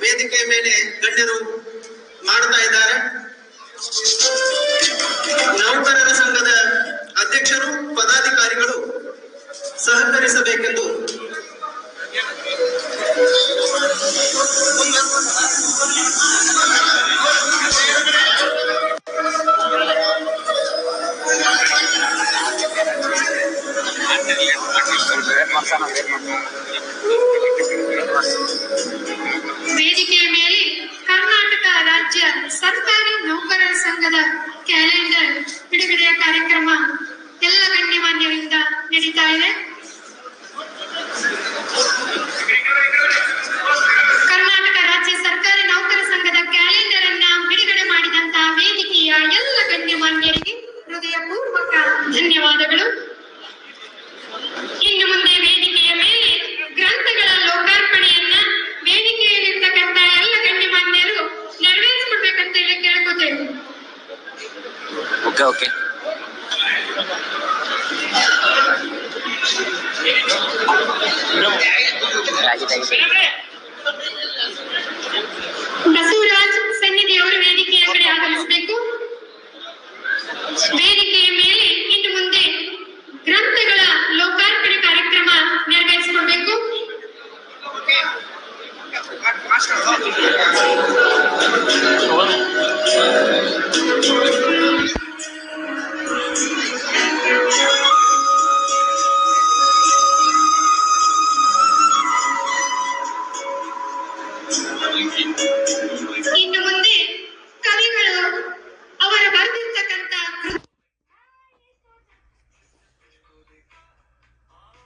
ವೇದಿಕೆಯ ಮೇಲೆ ಗಣ್ಯರು ಮಾಡ್ತಾ ಇದ್ದಾರೆ. ನೌಕರರ ಸಂಘದ ಅಧ್ಯಕ್ಷರು ಪದಾಧಿಕಾರಿಗಳು ಸಹಕರಿಸಬೇಕೆಂದು ವೇದಿಕೆಯ ಮೇಲೆ ಕರ್ನಾಟಕ ರಾಜ್ಯ ಸರ್ಕಾರಿ ನೌಕರರ ಸಂಘದ ಕ್ಯಾಲೆಂಡರ್ ಬಿಡುಗಡೆಯ ಕಾರ್ಯಕ್ರಮ ಎಲ್ಲ ಗಣ್ಯಮಾನ್ಯರಿಂದ ನಡೀತಾ ಇದೆ. ಕರ್ನಾಟಕ ರಾಜ್ಯ ಸರ್ಕಾರಿ ನೌಕರ ಸಂಘದ ಕ್ಯಾಲೆಂಡರ್ ಅನ್ನ ಬಿಡುಗಡೆ ಮಾಡಿದಂತಹ ವೇದಿಕೆಯ ಎಲ್ಲ ಗಣ್ಯಮಾನ್ಯರಿಗೆ ಹೃದಯಪೂರ್ವಕ ಧನ್ಯವಾದಗಳು. ಇನ್ನು ಮುಂದೆ ವೇದಿಕೆಯ ಮೇಲೆ ಗ್ರಂಥಗಳ ಲೋಕಾರ್ಪಣೆಯನ್ನ ವೇದಿಕೆಯಲ್ಲಿರ್ತಕ್ಕಂಥ ಎಲ್ಲ ಗಣ್ಯಮಾನ್ಯರು ನೆರವೇರಿಸಿಕೊಡ್ಬೇಕಂತ ಹೇಳಿ ಕೇಳ್ಕೊತೇವೆ. ಓಕೆ ಬಸವರಾಜ್ ಸನ್ನಿಧಿಯವರು ವೇದಿಕೆಯ ಕಡೆ ಆಗಮಿಸಬೇಕು. ವೇದಿಕೆಯ ಮೇಲೆ ಇನ್ನು ಮುಂದೆ ಗ್ರಂಥಗಳ ಲೋಕಾರ್ಪಣೆ ಕಾರ್ಯಕ್ರಮ ನೆರವೇರಿಸಿಕೊಡ್ಬೇಕು.